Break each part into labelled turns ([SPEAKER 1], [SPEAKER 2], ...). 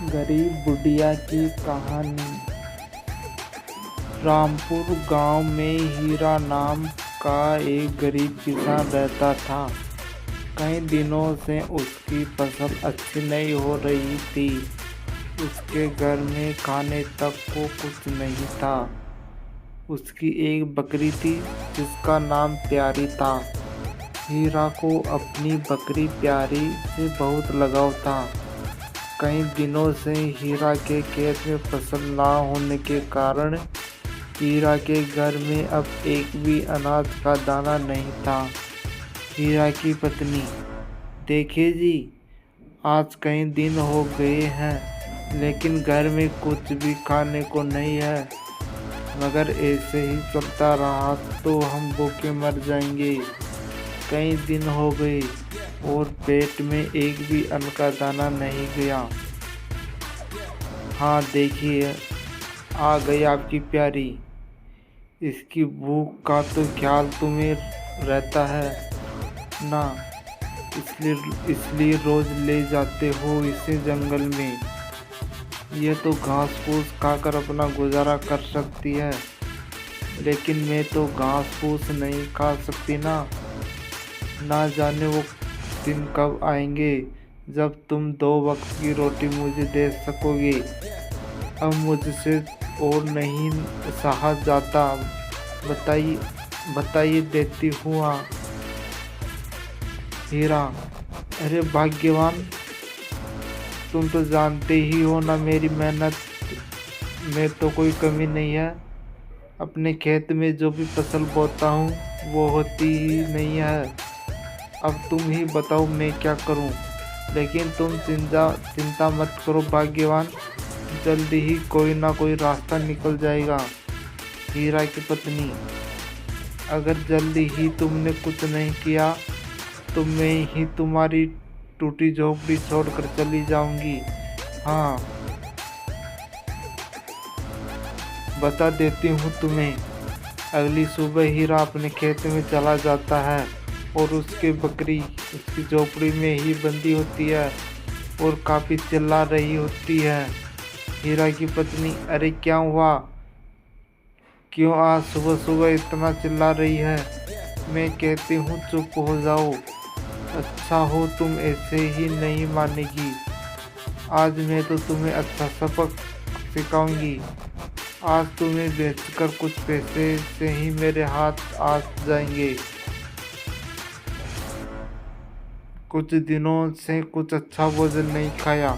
[SPEAKER 1] गरीब बुढ़िया की कहानी। रामपुर गांव में हीरा नाम का एक गरीब किसान रहता था। कई दिनों से उसकी फसल अच्छी नहीं हो रही थी। उसके घर में खाने तक को कुछ नहीं था। उसकी एक बकरी थी जिसका नाम प्यारी था। हीरा को अपनी बकरी प्यारी से बहुत लगाव था। कई दिनों से हीरा के खेत में फसल ना होने के कारण हीरा के घर में अब एक भी अनाज का दाना नहीं था। हीरा की पत्नी, देखिए जी, आज कई दिन हो गए हैं लेकिन घर में कुछ भी खाने को नहीं है। मगर ऐसे ही चलता रहा तो हम भूखे मर जाएंगे। कई दिन हो गए और पेट में एक भी अन्न का दाना नहीं गया। हाँ देखिए, आ गई आपकी प्यारी। इसकी भूख का तो ख्याल तुम्हें रहता है ना, इसलिए रोज ले जाते हो इसे जंगल में। ये तो घास फूस खाकर अपना गुजारा कर सकती है, लेकिन मैं तो घास फूस नहीं खा सकती ना। ना जाने वो दिन कब आएंगे जब तुम 2 वक्त की रोटी मुझे दे सकोगे। अब मुझसे और नहीं सहा जाता। बताइए देती हूँ। हीरा, अरे भाग्यवान, तुम तो जानते ही हो ना मेरी मेहनत में तो कोई कमी नहीं है। अपने खेत में जो भी फसल बोता हूँ वो होती ही नहीं है। अब तुम ही बताओ मैं क्या करूँ। लेकिन तुम चिंता मत करो भाग्यवान, जल्दी ही कोई ना कोई रास्ता निकल जाएगा। हीरा की पत्नी, अगर जल्दी ही तुमने कुछ नहीं किया तो मैं ही तुम्हारी टूटी झोपड़ी छोड़कर चली जाऊंगी। हाँ, बता देती हूँ तुम्हें। अगली सुबह हीरा अपने खेत में चला जाता है और उसकी बकरी उसकी झोपड़ी में ही बंधी होती है और काफ़ी चिल्ला रही होती है। हीरा की पत्नी, अरे क्या हुआ? क्यों आज सुबह सुबह इतना चिल्ला रही है? मैं कहती हूँ चुप हो जाओ। अच्छा हो तुम ऐसे ही नहीं मानेगी। आज मैं तो तुम्हें अच्छा सबक सिखाऊंगी। आज तुम्हें बेचकर कुछ पैसे से ही मेरे हाथ आ जाएंगे। कुछ दिनों से कुछ अच्छा भोजन नहीं खाया,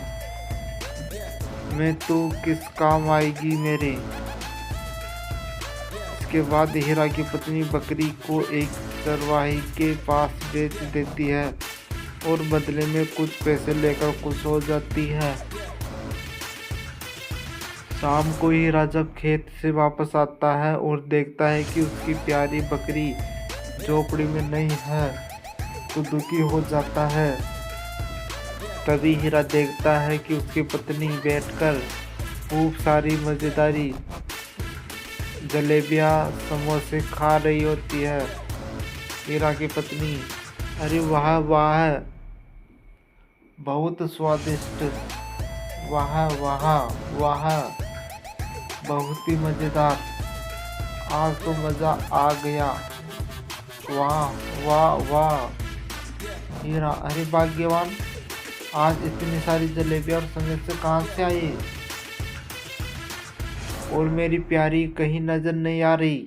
[SPEAKER 1] मैं तो किस काम आएगी मेरे। इसके बाद हीरा की पत्नी बकरी को एक चरवाही के पास बेच देती है और बदले में कुछ पैसे लेकर खुश हो जाती है। शाम को हीरा जब खेत से वापस आता है और देखता है कि उसकी प्यारी बकरी झोपड़ी में नहीं है तो दुखी हो जाता है। तभी हीरा देखता है कि उसकी पत्नी बैठकर खूब सारी मज़ेदारी जलेबियाँ समोसे खा रही होती है। हीरा की पत्नी, अरे वाह वाह, बहुत स्वादिष्ट, वाह वाह वाह, बहुत ही मज़ेदार, आज तो मज़ा आ गया, वाह वाह वाह। हीरा, अरे भाग्यवान, आज इतनी सारी जलेबियाँ और समोसे कहाँ से आई? और मेरी प्यारी कहीं नजर नहीं आ रही।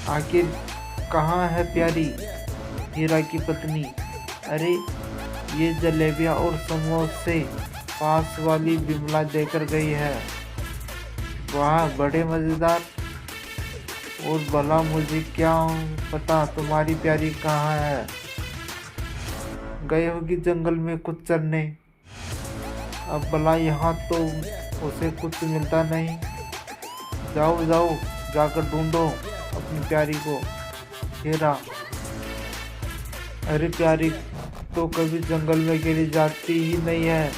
[SPEAKER 1] आखिर कहाँ है प्यारी? हीरा की पत्नी, अरे ये जलेबियाँ और समोसे पास वाली बिमला देकर गई है। वाह, बड़े मज़ेदार। और भला मुझे क्या पता तुम्हारी प्यारी कहाँ है? गई होगी जंगल में कुछ चरने। अब भला यहाँ तो उसे कुछ मिलता नहीं। जाओ जाओ, जाकर ढूंढो अपनी प्यारी को। हीरा, अरे प्यारी तो कभी जंगल में अकेली जाती ही नहीं है,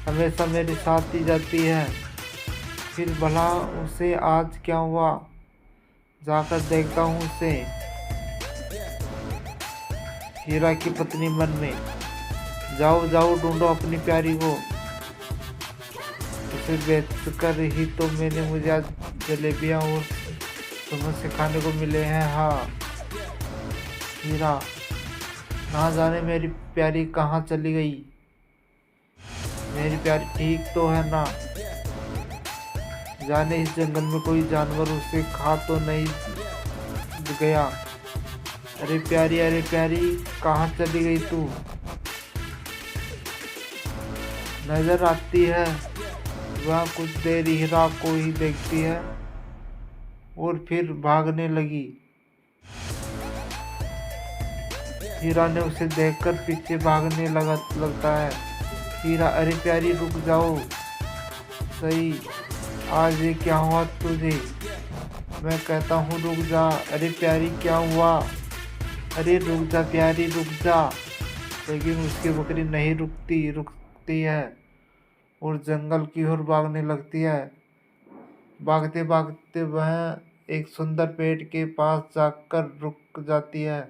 [SPEAKER 1] हमेशा मेरे साथ ही जाती है। फिर भला उसे आज क्या हुआ? जाकर देखता हूँ उसे। हीरा की पत्नी मन में, जाओ जाओ ढूंढो अपनी प्यारी को। उसे बेचकर ही तो मुझे आज जलेबियाँ और समोसे खाने को मिले हैं। हाँ। हीरा, ना जाने मेरी प्यारी कहाँ चली गई। मेरी प्यारी ठीक तो है ना? जाने इस जंगल में कोई जानवर उसे खा तो नहीं गया। अरे प्यारी, कहाँ चली गई तू? नजर आती है। वह कुछ देर हीरा को ही देखती है और फिर भागने लगी। हीरा ने उसे देखकर पीछे भागने लगता है। हीरा, अरे प्यारी रुक जाओ। सही, आज ये क्या हुआ तुझे? मैं कहता हूँ रुक जा। अरे प्यारी क्या हुआ? अरे रुक जा प्यारी रुक जा। लेकिन उसकी बकरी नहीं रुकती है और जंगल की ओर भागने लगती है। भागते भागते वह एक सुंदर पेड़ के पास जाकर रुक जाती है।